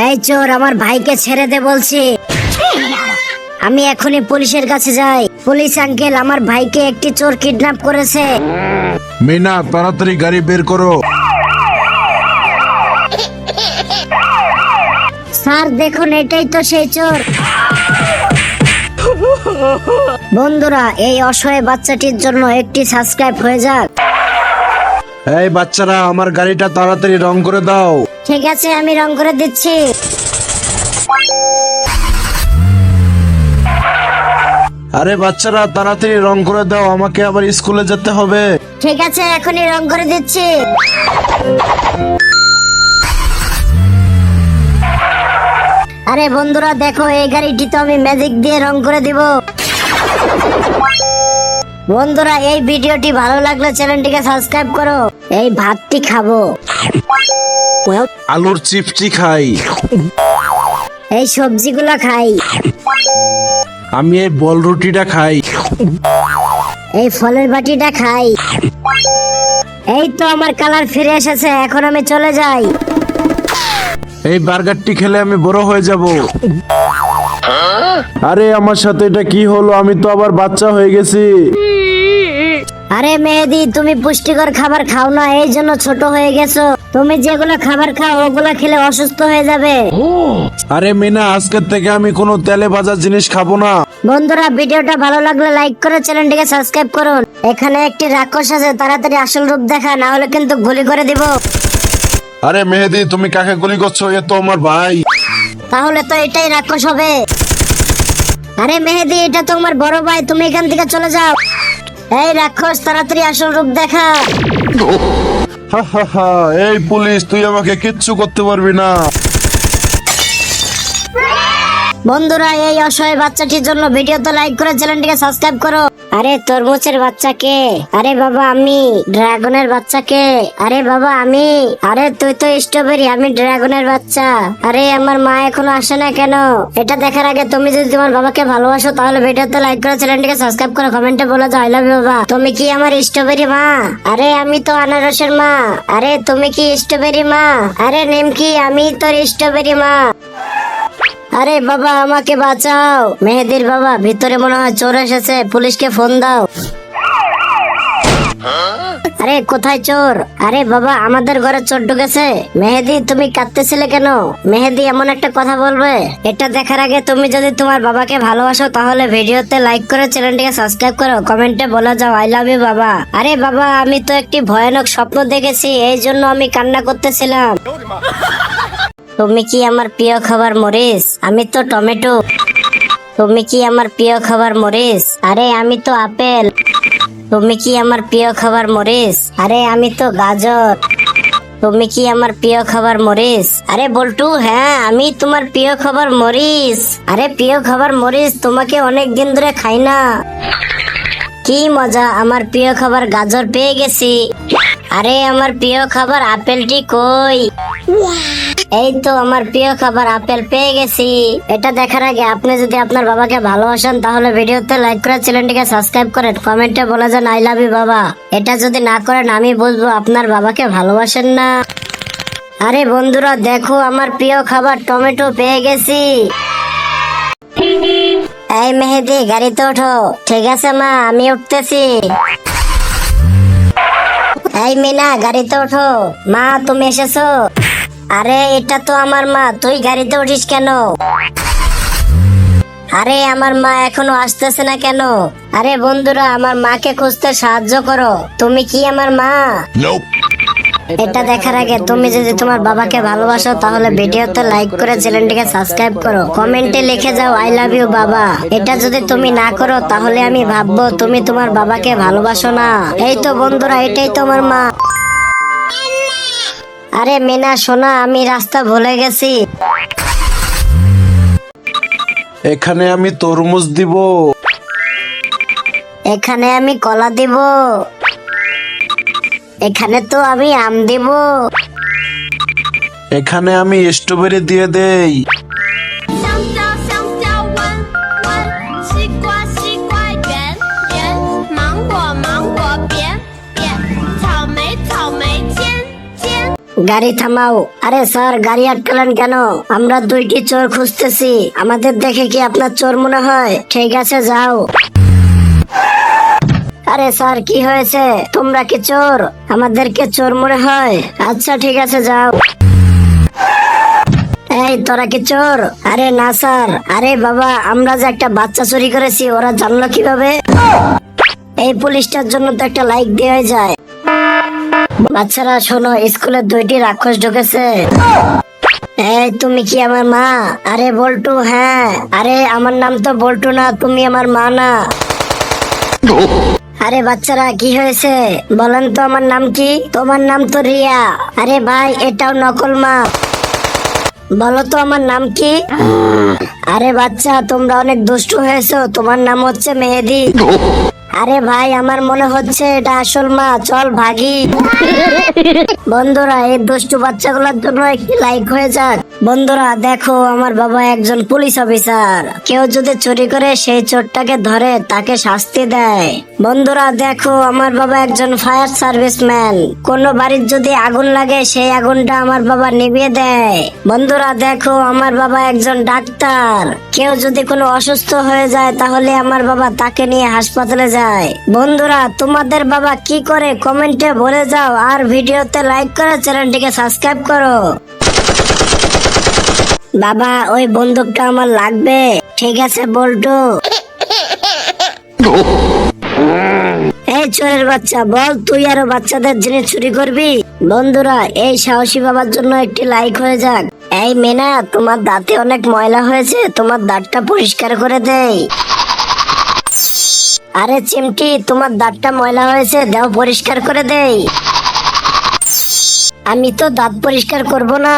এই চোর, আমার ভাইকে ছেড়ে দে বলছি। আমি এখনই পুলিশের কাছে যাই। পুলিশ আঙ্কেল, আমার ভাইকে একটি চোর কিডন্যাপ করেছে। মিনা, তাড়াতাড়ি গাড়ি বের করো। স্যার দেখুন, এটাই তো সেই চোর। বন্ধুরা, এই অসহায় বাচ্চাটির জন্য একটি সাবস্ক্রাইব হয়ে যাক। এই বাচ্চারা, আমার গাড়িটা তাড়াতাড়ি রং করে দাও। ঠিক আছে, আমি রং করে দিচ্ছি। আরে বাচ্চারা, তাড়াতাড়ি রং করে দাও, আমাকে আবার স্কুলে যেতে হবে। ঠিক আছে, এখনই রং করে দিচ্ছি। আরে বন্ধুরা দেখো, এই গাড়িটি তো আমি ম্যাজিক দিয়ে রং করে দিব। বন্ধুরা, এই ভিডিওটি ভালো লাগলে চ্যানেলটিকে সাবস্ক্রাইব করো। এই ভাতটি খাবো, আলুর চিপসটি খাই। এই সবজিগুলো খাই, আমি এই বল রুটিটা খাই। এই ফলের বাটিটা খাই। এই তো আমার কালার ফিরে এসেছে, এখন আমি চলে যাই। এই বার্গারটি খেলে আমি বড় হয়ে যাব। আরে আমার সাথে এটা কি হলো? আমি তো আবার বাচ্চা হয়ে গেছি। আরে মেহেদি, তুমি পুষ্টিকর খাবার খাও না, এই জন্য ছোট হয়ে গেছো। তুমি যেগুলো খাবার খাও ওগুলো খেলে অসুস্থ হয়ে যাবে। আরে মিনা, আজকের থেকে আমি কোনো তেলে ভাজা জিনিস খাবো না। বন্ধুরা, ভিডিওটা ভালো লাগলে লাইক করে চ্যানেলটিকে সাবস্ক্রাইব করুন। এখানে একটি রাক্ষস আছে, তাড়াতাড়ি আসল রূপ দেখা, না হলে কিন্তু গুলি করে দিব। আরে মেহেদি, তুমি কাকে গুলি করছো? এ তো আমার ভাই। তাহলে তো এটাই রাক্ষস হবে। আরে মেহেদি, এটা তো আমার বড় ভাই, তুমি এখান থেকে চলে যাও। এই রাক্ষস, তাড়াতাড়ি আসল রূপ দেখা। হা হা হা, এই পুলিশ, তুই আমাকে কিচ্ছু করতে পারবি না। বন্ধুরা, এই অসহায় বাচ্চাটির জন্য ভিডিওতে লাইক করে চ্যানেলটিকে সাবস্ক্রাইব করো। আরে তরমুজের বাচ্চাকে, আরে বাবা আমি। ড্রাগনের বাচ্চাকে, আরে বাবা আমি। আরে তুই তো স্ট্রবেরি, আমি ড্রাগনের বাচ্চা। আরে আমার মা এখনো আসে না কেন? এটা দেখার আগে তুমি যদি তোমার বাবাকে ভালোবাসো তাহলে ভিডিওতে লাইক করে চ্যানেলটিকে সাবস্ক্রাইব করো, কমেন্টে বলে দাও আই লাভ ইউ বাবা। তুমি কি আমার স্ট্রবেরি মা? আরে আমি তো আনারসের মা। আরে তুমি কি স্ট্রবেরি মা? আরে নিমকি, আমি তোর স্ট্রবেরি মা। আরে বাবা, আমাকে বাঁচাও। মেহেদির বাবা, ভিতরে মনে হয় চোর এসেছে, পুলিশকে ফোন দাও। আরে কোথায় চোর? আরে বাবা, আমাদের ঘরে চোর ঢুকেছে। মেহেদি, তুমি কাঁদতেছিলে কেন? মেহেদি, এমন একটা কথা বলবে। এটা দেখার আগে তুমি যদি তোমার বাবাকে ভালোবাসো তাহলে ভিডিওতে লাইক করে চ্যানেলটিকে সাবস্ক্রাইব করো, কমেন্টে বলে যাও আই লাভ ইউ বাবা। আরে বাবা, আমি তো একটি ভয়ানক স্বপ্ন দেখেছি, এই জন্য আমি কান্না করতেছিলাম। তুমি কি আমার প্রিয় খাবার মরিচ? আমি তো টমেটো। তুমি কি আমার প্রিয় খাবার মরিচ? আরে আমি তো আপেল। তুমি কি আমার প্রিয় খাবার মরিচ? আরে আমি তো গাজর। তুমি কি আমার প্রিয় খাবার মরিচ? আরে বল্টু, হ্যাঁ আমি তোমার প্রিয় খাবার মরিচ। আরে প্রিয় খাবার মরিচ, তোমাকে অনেক দিন ধরে খাই না। কি মজা, আমার প্রিয় খাবার গাজর পেয়ে গেছি। আরে আমার প্রিয় খাবার আপেলটি কই? এই তো আমার প্রিয় খাবার আপেল পেয়ে গেছি। এটা দেখার আগে আপনি যদি আপনার বাবাকে ভালোবাসেন তাহলে ভিডিওতে লাইক করে চ্যানেলটিকে সাবস্ক্রাইব করেন, কমেন্টে বলে যান আই লাভ ইউ বাবা। এটা যদি না করেন আমি বুঝবো আপনার বাবাকে ভালোবাসেন না। আরে বন্ধুরা দেখো, আমার প্রিয় খাবার টমেটো পেয়ে গেছি। এই মেহেদি, গাড়িতে ওঠো। ঠিক আছে মা, আমি উঠতেছি। এই মিনা, গাড়িতে ওঠো। মা, তুমি এসেছো? আরে এটা তো আমার মা, তুই গাড়িতে উঠিস কেন? আরে আমার মা এখনো আসতেছে না কেন? আরে বন্ধুরা, আমার মাকে খুঁজতে সাহায্য করো। তুমি কি আমার মা? এটা দেখার আগে তুমি যদি তোমার বাবাকে ভালোবাসো তাহলে ভিডিওতে লাইক করে চ্যানেলটিকে সাবস্ক্রাইব করো, কমেন্টে লিখে যাও আই লাভ ইউ বাবা। এটা যদি তুমি না করো তাহলে আমি ভাববো তুমি তোমার বাবাকে ভালোবাসো না। এই তো বন্ধুরা, এটাই তোমার মা। আরে মিনা সোনা, আমি রাস্তা ভুলে গেছি। এখানে আমি তরমুজ দিব। এখানে আমি কলা দিব। এখানে তো আমি আম দিব। এখানে আমি স্ট্রবেরি দিয়ে দেই। 香蕉，香蕉，弯弯；西瓜，西瓜，圆圆；芒果，芒果，扁扁；草莓，草莓，尖尖。গাড়ি থামাও। আরে স্যার, গাড়ি আটকালেন কেন? আমরা দুইটি চোর খুঁজতেছি। আমাদের দেখে কি আপনার চোর মনে হয়? ঠিক আছে, যাও। আরে স্যার, কি হয়েছে? তোমরা কি চোর? আমাদেরকে চোর মনে হয়? আচ্ছা ঠিক আছে, যাও। এই, তোরা কি চোর? আরে না স্যার। আরে বাবা, আমরা যে একটা বাচ্চা চুরি করেছি, ওরা জানলো কিভাবে? এই পুলিশটার জন্য তো একটা লাইক দেওয়া যায়। বাচ্চারা শোনো, স্কুলে দুইটি রাক্ষস ঢুকেছে। এই, তুমি কি আমার মা? আরে বল্টু, হ্যাঁ। আরে আমার নাম তো বল্টু না, তুমি আমার মা না। আরে বাচ্চারা, কি হয়েছে বলেন তো, আমার নাম কি? তোমার নাম তো রিয়া। আরে ভাই, এটাও নকল মা। বলো তো আমার নাম কি? আরে বাচ্চা, তোমরা অনেক দুষ্টু হয়েছো। তোমার নাম হচ্ছে মেহেদি। আরে ভাই, আমার মনে হচ্ছে এটা আসল মা। চল ভাগি। বন্ধুরা, এই দুষ্টু বাচ্চাগুলোর জন্য একটি লাইক হয়ে যাক। বন্ধুরা দেখো, আমার বাবা একজন পুলিশ অফিসার। কেউ যদি চুরি করে সেই চোরটাকে ধরে তাকে শাস্তি দেয়। বন্ধুরা দেখো, আমার বাবা একজন ফায়ার সার্ভিসম্যান। কোনো বাড়ির যদি আগুন লাগে সেই আগুনটা আমার বাবা নিভিয়ে দেয়। বন্ধুরা দেখো, আমার বাবা একজন ডাক্তার। কেউ যদি কোনো অসুস্থ হয়ে যায় তাহলে আমার বাবা তাকে নিয়ে হাসপাতালে যায়। বন্ধুরা, তোমাদের বাবা কি করে কমেন্টে বলে যাও, আর ভিডিওতে লাইক করে চ্যানেলটিকে সাবস্ক্রাইব করো। বাবা, ওই বন্দুকটা আমার লাগবে। ঠিক আছে বল্টু। এই চোরের বাচ্চা, বল তুই আরো বাচ্চাদের জিনিস চুরি করবি? বন্ধুরা, এই সাহসী বাবার জন্য একটি লাইক হয়ে যাক। এই মেনা, তোমার দাঁতে অনেক ময়লা হয়েছে, তোমার দাঁতটা পরিষ্কার করে দেই। আরে চিমটি, তোমার দাঁতটা ময়লা হয়েছে, দাও পরিষ্কার করে দেই। আমি তো দাঁত পরিষ্কার করব না।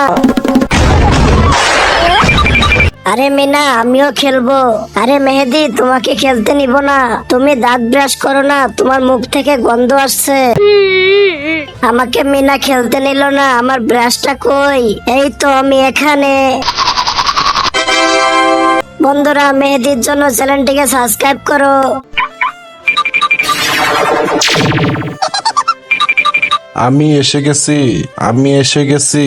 আরে মিনা, আমিও খেলবো। আরে মেহেদি, তোমাকে খেলতে নিব না। তুমি দাঁত ব্রাশ করো না, তোমার মুখ থেকে গন্ধ আসছে। আমাকে মিনা খেলতে নিল না। আমার ব্রাশটা কই? এই তো আমি এখানে। বন্ধুরা, মেহেদির জন্য চ্যানেলটিকে সাবস্ক্রাইব করো। আমি এসে গেছি, আমি এসে গেছি।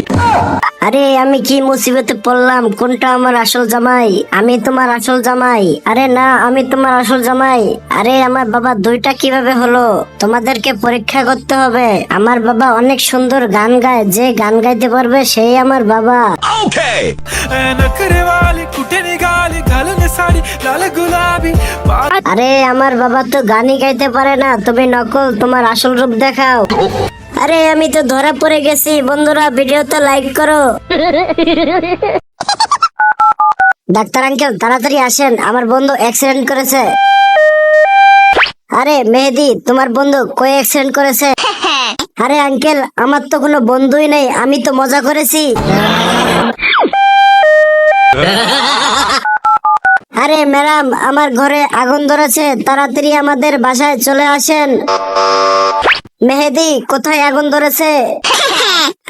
আরে আমি কি মুসিবতে পড়লাম? কোনটা আমার আসল জামাই? আমি তোমার আসল জামাই? আরে না, আমি তোমার আসল জামাই। আরে আমার বাবা দুইটা কিভাবে হলো? তোমাদেরকে পরীক্ষা করতে হবে। আমার বাবা অনেক সুন্দর গান গায়। যে গান গাইতে পারবে সেই আমার বাবা। नखरे वाली कुठे निघाली घालून साडी लाल गुलाबी আরে আমার বাবা তো গানই গাইতে পারে না। তুমি নকল, তোমার আসল রূপ দেখাও। আরে আমি তো ধরা পড়ে গেছি। বন্ধুরা, ভিডিওতে লাইক করো। ডাক্তার আঙ্কেল, তাড়াতাড়ি আসেন, আমার বন্ধু অ্যাক্সিডেন্ট করেছে। আরে মেহেদি, তোমার বন্ধু কই অ্যাক্সিডেন্ট করেছে? আরে আঙ্কেল, আমার তো কোনো বন্ধুই নেই, আমি তো মজা করেছি। আরে ম্যাডাম, আমার ঘরে আগুন ধরেছে, তাড়াতাড়ি আমাদের বাসায় চলে আসেন। মেহেদি, কোথায় আগুন ধরেছে?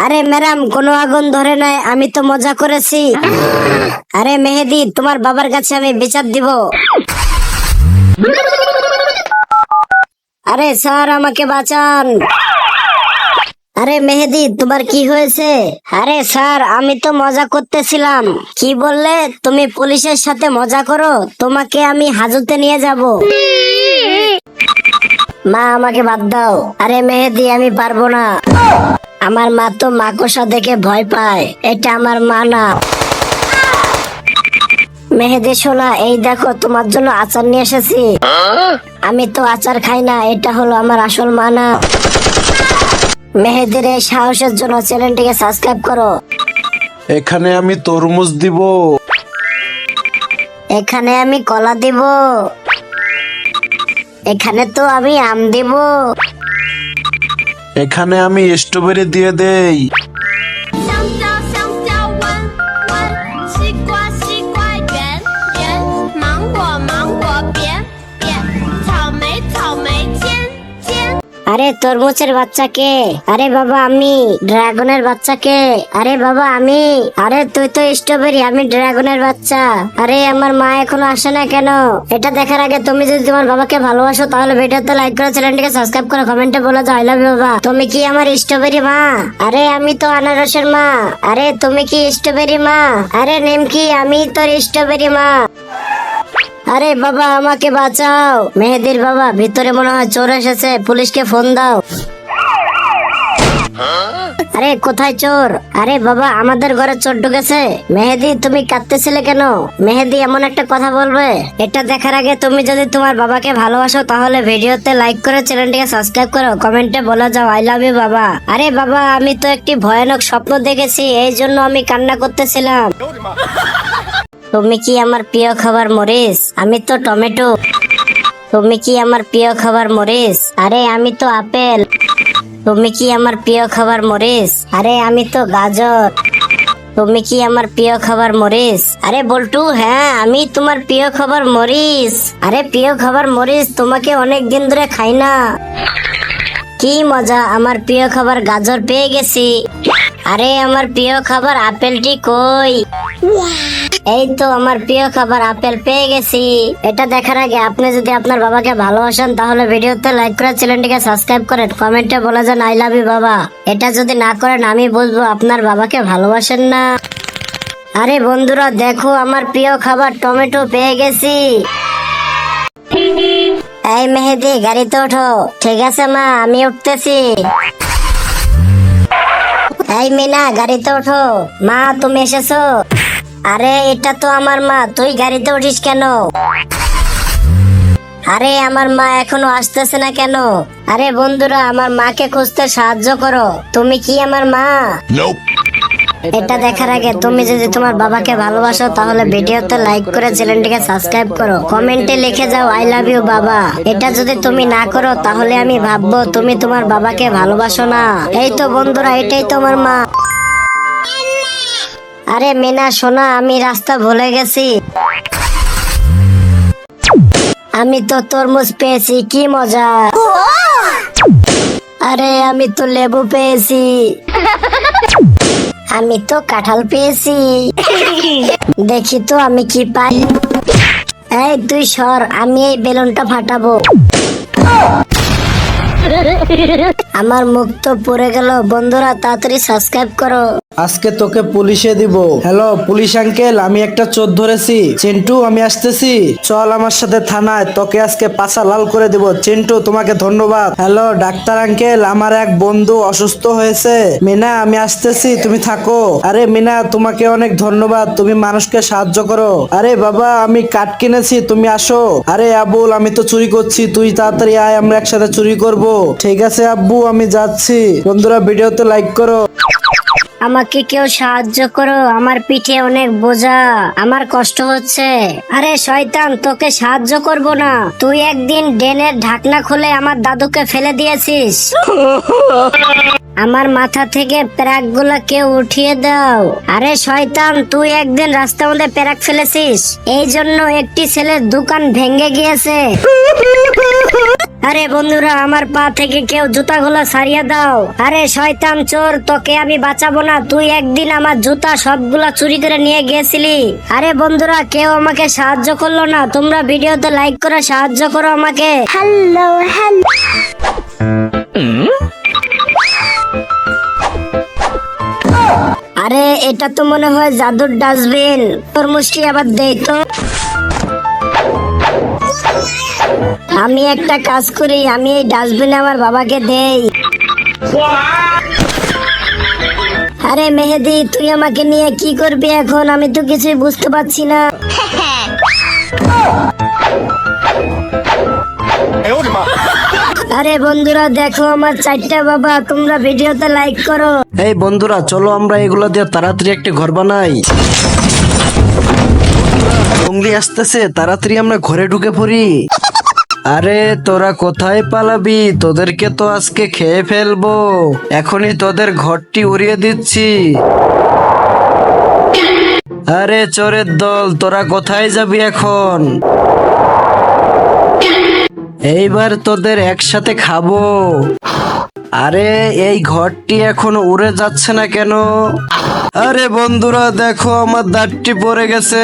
আরে ম্যাডাম, কোনো আগুন ধরে নাই, আমি তো মজা করেছি। আরে মেহেদি, তোমার বাবার কাছে আমি বিচার দিব। আরে স্যার, আমাকে বাঁচান। আরে মেহেদি, তোমার কি হয়েছে? আরে স্যার, আমি তো মজা করতেছিলাম। কি বললে? তুমি পুলিশের সাথে মজা করো? তোমাকে আমি হাজতে নিয়ে যাব। মা, আমাকে বাদ দাও। আরে মেহেদি, আমি পারবো না। আমার মা তো মাকড়সা দেখে ভয় পায়। এটা আমার মা না। মেহেদি সোনা, এই দেখো, তোমার জন্য আচার নিয়ে এসেছি। আমি তো আচার খাই না। এটা হলো আমার আসল মা না। মেহেদির এই সাহসের জন্য চ্যানেলটিকে সাবস্ক্রাইব করো। এখানে আমি তরমুজ দিব। এখানে আমি কলা দিব। এখানে তো আমি আম দিব। এখানে আমি স্ট্রবেরি দিয়ে দেই।香蕉香蕉弯弯，西瓜西瓜圆圆，芒果芒果扁扁，草莓草莓尖尖。আরে তরমুজের বাচ্চা কে? আরে বাবা আমি। ড্রাগনের বাচ্চা কে? আরে বাবা আমি। আরে তুই তো স্ট্রবেরি, আমি ড্রাগনের বাচ্চা। আরে আমার মা এখনো আসে না কেন? এটা দেখার আগে তুমি যদি তোমার বাবাকে ভালোবাসো তাহলে ভিডিওতে লাইক করো, চ্যানেলটিকে সাবস্ক্রাইব করো, কমেন্টে বলে যাও আই লাভ ইউ বাবা। তুমি কি আমার স্ট্রবেরি মা? আরে আমি তো আনারসের মা। আরে তুমি কি স্ট্রবেরি মা? আরে নিমকি আমি তোর স্ট্রবেরি মা। আরে বাবা আমাকে বাঁচাও। মেহেদির বাবা, ভিতরে মনে হয় চোর এসেছে, পুলিশকে ফোন দাও। আরে কোথায় চোর? আরে বাবা আমাদের ঘরে চোর ঢুকেছে। মেহেদি তুমি কাঁদতেছিলে কেন? মেহেদি এমন একটা কথা বলবে। এটা দেখার আগে তুমি যদি তোমার বাবাকে ভালোবাসো তাহলে ভিডিওতে লাইক করে চ্যানেলটিকে সাবস্ক্রাইব করো, কমেন্টে বলে যাও আই লাভ ইউ বাবা। আরে বাবা আমি তো একটি ভয়ানক স্বপ্ন দেখেছি, এই জন্য আমি কান্না করতেছিলাম। তুমি কি আমার প্রিয় খাবার মরিচ? আমি তো টমেটো। তুমি কি আমার প্রিয় খাবার মরিচ? আরে আমি তো আপেল। তুমি কি আমার প্রিয় খাবার মরিচ? আরে আমি তো গাজর। তুমি কি আমার প্রিয় খাবার মরিচ? আরে বল্টু হ্যাঁ আমি তোমার প্রিয় খাবার মরিচ। আরে প্রিয় খাবার মরিচ, তোমাকে অনেক দিন ধরে খাই না। কি মজা, আমার প্রিয় খাবার গাজর পেয়ে গেছি। আরে আমার প্রিয় খাবার আপেলটি কই? এই তো আমার প্রিয় খাবার আপেল পেয়ে গেছি। এটা দেখার আগে আপনি যদি আপনার বাবাকে ভালোবাসেন তাহলে ভিডিওতে লাইক করে চ্যানেলটিকে সাবস্ক্রাইব করেন, কমেন্টে বলে যান আই লাভ ইউ বাবা। এটা যদি না করেন আমি বুঝবো আপনার বাবাকে ভালোবাসেন না। আরে বন্ধুরা দেখো আমার প্রিয় খাবার টমেটো পেয়ে গেছি। এই মেহেদি গাড়িতে ওঠো। ঠিক আছে মা আমি উঠতেছি। এই মিনা গাড়িতে ওঠো। মা তুমি এসেছো? আরে এটা তো আমার মা, তুই গাড়িতে উঠিস কেন? আরে আমার মা এখনো আসতেছে না কেন? আরে বন্ধুরা আমার মাকে খুঁজতে সাহায্য করো। তুমি কি আমার মা? এটা দেখার আগে তুমি যদি তোমার বাবাকে ভালোবাসো তাহলে ভিডিওতে লাইক করে চ্যানেলটিকে সাবস্ক্রাইব করো, কমেন্টে লিখে যাও আই লাভ ইউ বাবা। এটা যদি তুমি না করো তাহলে আমি ভাববো তুমি তোমার বাবাকে ভালোবাসো না। এই তো বন্ধুরা এটাই তোমার মা। আরে মিনা সোনা আমি রাস্তা ভুলে গেছি। আমি তো তরমুজ পেয়েছি, কি মজা। আরে আমি তো লেবু পেয়েছি। আমি তো কাঁঠাল পেয়েছি। দেখি তো আমি কি পাই। এই তুই সর, আমি এই বেলুনটা ফাটাবো। আমার মুখ তো পড়ে গেল। বন্ধুরা তাড়াতাড়ি সাবস্ক্রাইব করো। আজকে তোকে পুলিশে দিব। হ্যালো পুলিশ আঙ্কেল, আমি একটা চোর ধরেছি। চিন্টু আমি আসতেছি, চল আমার সাথে থানায়, তোকে আজকে পাছা লাল করে দিব। চিন্টু তোমাকে ধন্যবাদ। হ্যালো ডাক্তার আঙ্কেল, আমার এক বন্ধু অসুস্থ হয়েছে। মিনা আমি আসতেছি, তুমি থাকো। আরে মিনা তোমাকে অনেক ধন্যবাদ, তুমি মানুষকে সাহায্য করো। আরে বাবা আমি কাঠ কিনেছি, তুমি আসো। আরে আবুল আমি তো চুরি করছি, তুই তাড়াতাড়ি আয়, আমরা একসাথে চুরি করব। ঠিক আছে আব্বু আমি যাচ্ছি। বন্ধুরা ভিডিওতে লাইক করো। আমাকে কেউ সাহায্য করো, আমার পিঠে অনেক বোঝা, আমার কষ্ট হচ্ছে। আরে শয়তান তোকে সাহায্য করব না, তুই একদিন ড্রেনের ঢাকনা খুলে আমার দাদুকে ফেলে দিয়েছিস। আমার মাথা থেকে প্যারাক গুলা কেউ উঠিয়ে দাও। আরে শয়তান তুই একদিন রাস্তার মধ্যে প্যারাক ফেলেছিস, এই জন্য একটি ছেলের দোকান ভেঙে গিয়েছে। আরে বন্ধুরা আমার পা থেকে কেউ জুতাগুলো সারিয়ে দাও। আরে শয়তান চোর তোকে আমি বাঁচাবো না, তুই একদিন আমার জুতা সবগুলা চুরি করে নিয়ে গিয়েছিলি। আরে বন্ধুরা কেউ আমাকে সাহায্য করলো না, তোমরা ভিডিওতে লাইক করে সাহায্য করো আমাকে। Hello hello. আরে এটা তো মনে হয় জাদুর ডাস্টবিন। তরমুজটি আবার দেই তো। আমি একটা কাজ করি, আমি এই ডাস্টবিনে আমার বাবাকে দেই। আরে মেহেদি তুই আমাকে নিয়ে কি করবি এখন? আমি তো কিছুই বুঝতে পারছি না। আরে বন্ধুরা দেখো আমার 4টা বাবা, তোমরা ভিডিওতে লাইক করো। এই বন্ধুরা চলো আমরা এগুলো দিয়ে তাড়াতাড়ি একটা ঘর বানাই। জঙ্গলি আসতেছে, তাড়াতাড়ি আমরা ঘরে ঢুকে পড়ি। আরে তোরা কোথায় পালাবি? তোদেরকে তো আজকে খেয়ে ফেলবো। এখনই তোদের ঘরটি উড়িয়ে দিচ্ছি। আরে চোরের দল, তোরা কোথায় যাবি এখন? এইবার তোদের একসাথে খাবো। আরে এই ঘরটি এখনো উড়ে যাচ্ছে না কেন? আরে বন্ধুরা দেখো আমার দাঁতটি পড়ে গেছে।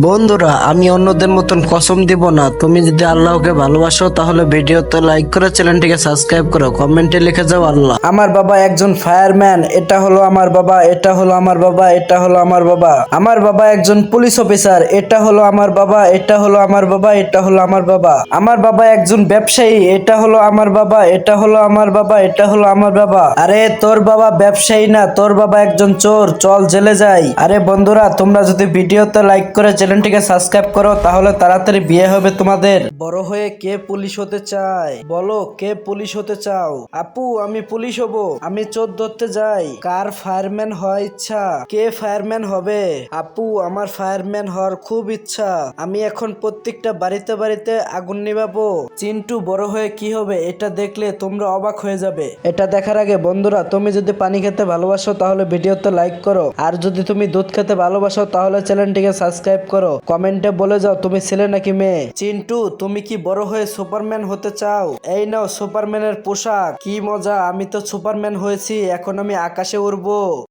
বন্ধুরা আমি অন্যদের মতন কসম দিব না, তুমি যদি আল্লাহকে ভালোবাসো তাহলে ভিডিওতে লাইক করে চ্যানেলটিকে সাবস্ক্রাইব করো, কমেন্টে লিখে যাও আল্লাহ। আমার বাবা একজন ফায়ারম্যান, এটা হলো আমার বাবা, এটা হলো আমার বাবা, এটা হলো আমার বাবা। আমার বাবা একজন পুলিশ অফিসার, এটা হলো আমার বাবা, এটা হলো আমার বাবা, এটা হলো আমার বাবা। আমার বাবা একজন ব্যবসায়ী, এটা হলো আমার বাবা, এটা হলো আমার বাবা, এটা হলো আমার বাবা। আরে তোর বাবা ব্যবসায়ী না, তোর বাবা একজন চোর, চল জেলে যাই। আরে বন্ধুরা তোমরা যদি ভিডিওতে লাইক করে চ্যানেলটিকে সাবস্ক্রাইব করো তাহলে তাড়াতাড়ি বিয়ে হবে তোমাদের। বড় হয়ে কে পুলিশ হতে চায় বলো, কে পুলিশ হতে চাও? আপু আমি পুলিশ হব, আমি চোর ধরতে যাই। কার ফায়ারম্যান হওয়ার ইচ্ছা? কে ফায়ারম্যান হবে? আপু আমার ফায়ারম্যান হওয়ার খুব ইচ্ছা, আমি এখন প্রত্যেকটা বাড়িতে বাড়িতে আগুন নিভাবো। চিন্টু বড় হয়ে কি হবে এটা দেখলে তোমরা অবাক হয়ে যাবে। এটা দেখার আগে বন্ধুরা তুমি যদি পানি খেতে ভালোবাসো তাহলে ভিডিওতে লাইক করো, আর যদি তুমি দুধ খেতে ভালোবাসো তাহলে চ্যানেলটিকে সাবস্ক্রাইব করো। কমেন্টে বলে যাও তুমি ছেলে নাকি মেয়ে। চিন্টু তুমি কি বড় হয়ে সুপারম্যান হতে চাও? এই নাও সুপারম্যানের পোশাক, কি মজা, আমি তো সুপারম্যান হয়েছি, এখন আমি আকাশে উড়বো।